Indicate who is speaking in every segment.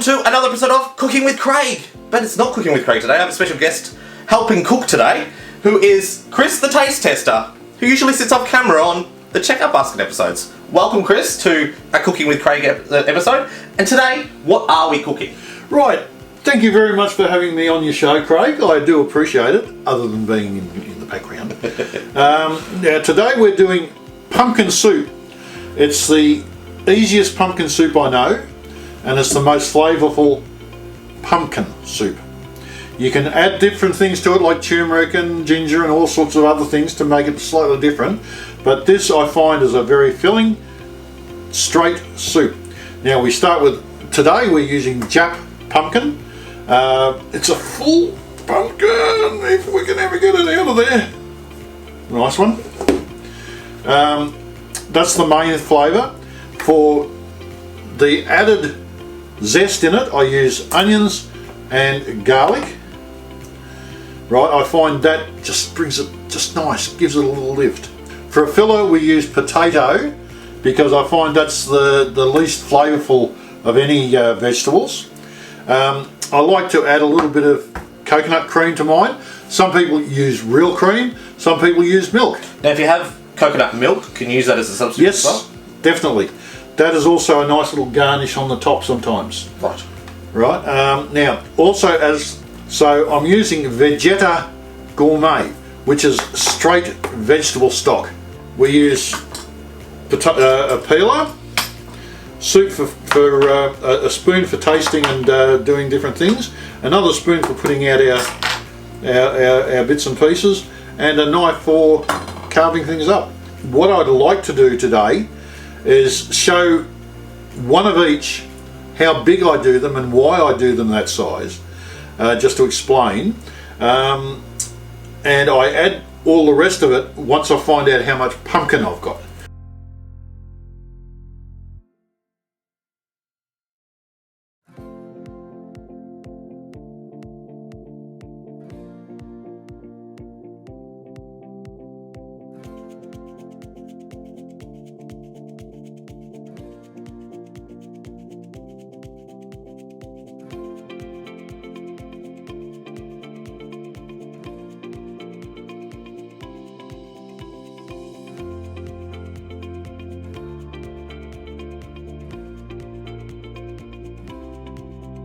Speaker 1: to another episode of Cooking with Craig. But it's not Cooking with Craig today. I have a special guest helping cook today, who is Chris the Taste Tester, who usually sits off camera on the Checkout Basket episodes. Welcome, Chris, to a Cooking with Craig episode. And today, what are we cooking?
Speaker 2: Right. Thank you very much for having me on your show, Craig. I do appreciate it, other than being in the background. Now, today we're doing pumpkin soup. It's the easiest pumpkin soup I know, and it's the most flavourful pumpkin soup. You can add different things to it, like turmeric and ginger and all sorts of other things to make it slightly different, but this I find is a very filling, straight soup. Now we start with, today we're using Jap pumpkin. It's a full pumpkin, if we can ever get it out of there. Nice one. That's the main flavour. For the added zest in it, I use onions and garlic. Right, I find that just brings it just nice, gives it a little lift. For a filler we use potato, because I find that's the least flavourful of any vegetables. I like to add a little bit of coconut cream to mine. Some people use real cream, some people use milk.
Speaker 1: Now if you have coconut milk, can you use that as a substitute?
Speaker 2: Yes,
Speaker 1: as well?
Speaker 2: Definitely. That is also a nice little garnish on the top sometimes.
Speaker 1: Right.
Speaker 2: Right. Now, also so I'm using Vegeta Gourmet, which is straight vegetable stock. We use a peeler, soup for a spoon for tasting and doing different things, another spoon for putting out our bits and pieces, and a knife for carving things up. What I'd like to do today is show one of each, how big I do them and why I do them that size, just to explain, and I add all the rest of it once I find out how much pumpkin I've got.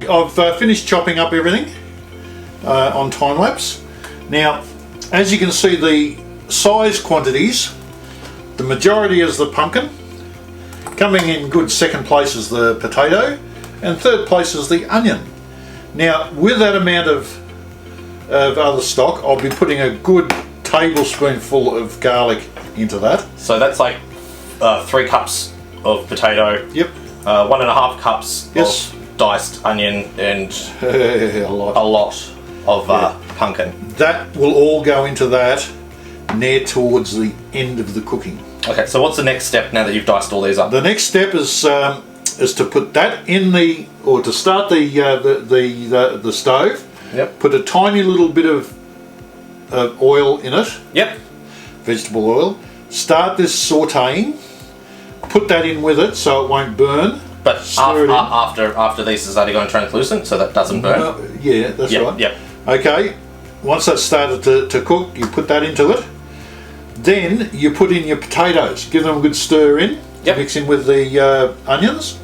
Speaker 2: I've finished chopping up everything on time lapse. Now, as you can see, the size quantities, the majority is the pumpkin. Coming in good second place is the potato, and third place is the onion. Now, with that amount of other stock, I'll be putting a good tablespoonful of garlic into that.
Speaker 1: So that's like 3 cups of potato.
Speaker 2: Yep.
Speaker 1: 1.5 cups
Speaker 2: Yes.
Speaker 1: of diced onion, and
Speaker 2: a lot
Speaker 1: of pumpkin.
Speaker 2: That will all go into that near towards the end of the cooking.
Speaker 1: Okay, so what's the next step now that you've diced all these up?
Speaker 2: The next step is to put that in to start the stove.
Speaker 1: Yep.
Speaker 2: Put a tiny little bit of oil in it.
Speaker 1: Yep.
Speaker 2: Vegetable oil. Start this sautéing. Put that in with it so it won't burn.
Speaker 1: But after these is only going translucent, so that doesn't burn?
Speaker 2: Yeah, that's right.
Speaker 1: Yep.
Speaker 2: Okay, once that's started to cook, you put that into it. Then you put in your potatoes, give them a good stir in,
Speaker 1: Yep.
Speaker 2: mix in with the onions,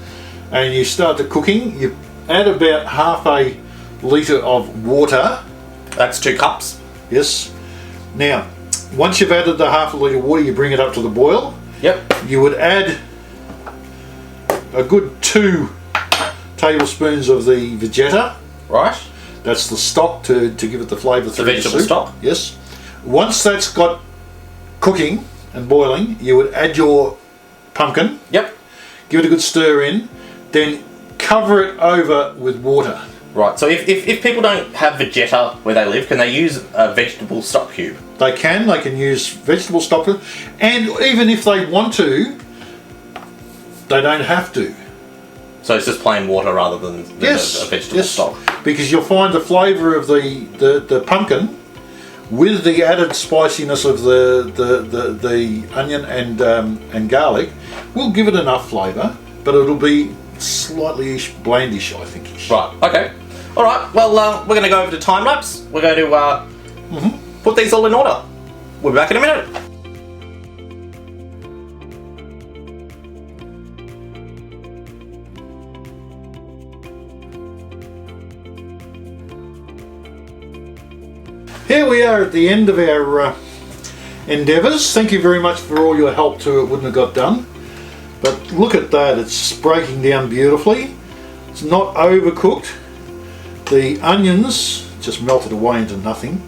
Speaker 2: and you start the cooking. You add about half a litre of water.
Speaker 1: That's 2 cups.
Speaker 2: Yes. Now, once you've added the half a litre of water, you bring it up to the boil.
Speaker 1: Yep.
Speaker 2: You would add a good 2 tablespoons of the Vegeta.
Speaker 1: Right.
Speaker 2: That's the stock to give it the flavour through the
Speaker 1: vegetable
Speaker 2: soup.
Speaker 1: stock?
Speaker 2: Yes. Once that's got cooking and boiling, you would add your pumpkin.
Speaker 1: Yep.
Speaker 2: Give it a good stir in, then cover it over with water.
Speaker 1: Right, so if people don't have Vegeta where they live, can they use a vegetable stock cube?
Speaker 2: They can use vegetable stock, and even if they want to, they don't have to.
Speaker 1: So it's just plain water rather than a vegetable stock?
Speaker 2: Because you'll find the flavour of the pumpkin with the added spiciness of the onion and garlic will give it enough flavour, but it'll be slightly blandish, I think.
Speaker 1: Right, okay. Alright, well, we're going to go over to time lapse. We're going to put these all in order. We'll be back in a minute.
Speaker 2: Here we are at the end of our endeavours. Thank you very much for all your help too. It wouldn't have got done. But look at that, it's breaking down beautifully. It's not overcooked. The onions just melted away into nothing.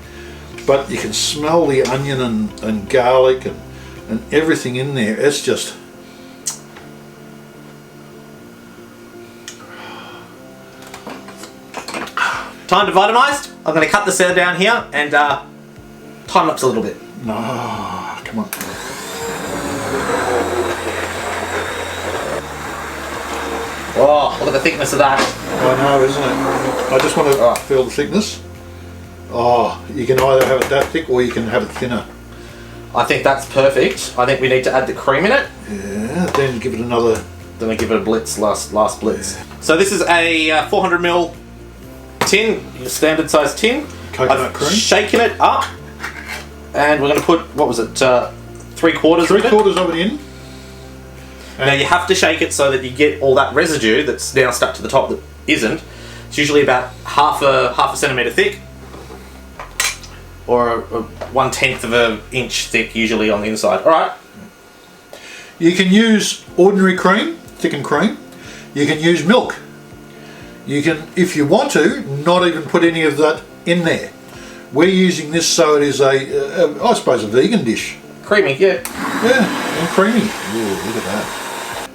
Speaker 2: But you can smell the onion and garlic and everything in there. It's just...
Speaker 1: Time to Vitamise. I'm going to cut the cell down here and time lapse a little bit.
Speaker 2: No, come on.
Speaker 1: Oh, look at the thickness of that.
Speaker 2: I know, isn't it? I just want to feel the thickness. Oh, you can either have it that thick or you can have it thinner.
Speaker 1: I think that's perfect. I think we need to add the cream in it.
Speaker 2: Yeah, then give it another...
Speaker 1: Then I give it a blitz, last blitz. Yeah. So this is a 400ml tin, standard size tin.
Speaker 2: Coconut cream.
Speaker 1: Shaking it up. And we're going to put, what was it, 3/4 of it?
Speaker 2: 3/4 of it in.
Speaker 1: Now you have to shake it so that you get all that residue that's now stuck to the top that isn't. It's usually about half a centimetre thick, or 1/10 of an inch thick usually on the inside. Alright.
Speaker 2: You can use ordinary cream, thickened cream. You can use milk. You can, if you want to, not even put any of that in there. We're using this so it is I suppose a vegan dish.
Speaker 1: Creamy, yeah.
Speaker 2: Yeah, and creamy. Ooh, look at that.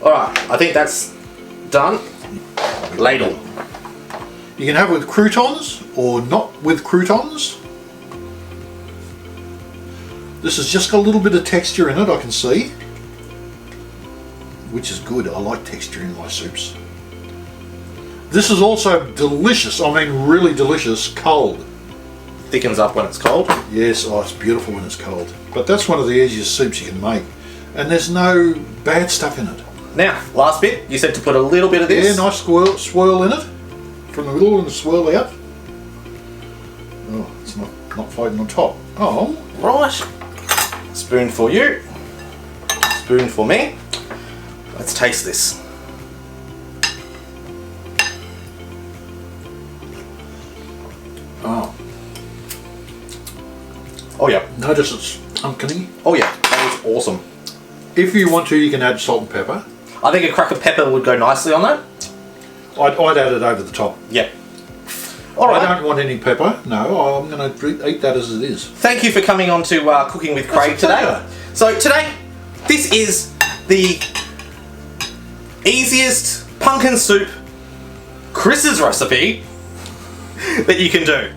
Speaker 1: Alright, I think that's done. Ladle.
Speaker 2: You can have it with croutons or not with croutons. This has just got a little bit of texture in it, I can see. Which is good. I like texture in my soups. This is also delicious, I mean really delicious, cold.
Speaker 1: Thickens up when it's cold.
Speaker 2: Yes, oh, it's beautiful when it's cold. But that's one of the easiest soups you can make. And there's no bad stuff in it.
Speaker 1: Now, last bit, you said to put a little bit of this.
Speaker 2: Yeah, nice swirl in it. From the middle and swirl out. Oh, it's not floating on top. Oh.
Speaker 1: Right. Spoon for you. Spoon for me. Let's taste this.
Speaker 2: Oh.
Speaker 1: Oh yeah.
Speaker 2: Notice it's uncanny.
Speaker 1: Oh yeah, that is awesome.
Speaker 2: If you want to, you can add salt and pepper.
Speaker 1: I think a crack of pepper would go nicely on that.
Speaker 2: I'd add it over the top.
Speaker 1: Yeah. Alright.
Speaker 2: I don't want any pepper. No, I'm going to eat that as it is.
Speaker 1: Thank you for coming on to Cooking with Craig today. So today, this is the easiest pumpkin soup Chris's recipe that you can do.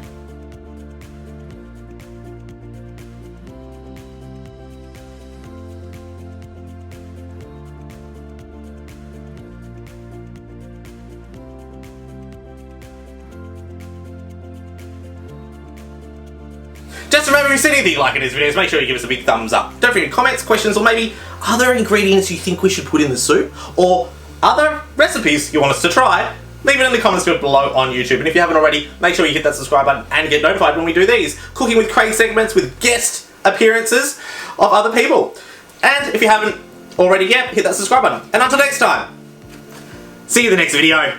Speaker 1: Just remember, if you see anything you like in these videos, make sure you give us a big thumbs up. Don't forget comments, questions, or maybe other ingredients you think we should put in the soup, or other recipes you want us to try. Leave it in the comments field below on YouTube. And if you haven't already, make sure you hit that subscribe button and get notified when we do these Cooking with Craig segments with guest appearances of other people. And if you haven't already yet, hit that subscribe button. And until next time, see you in the next video.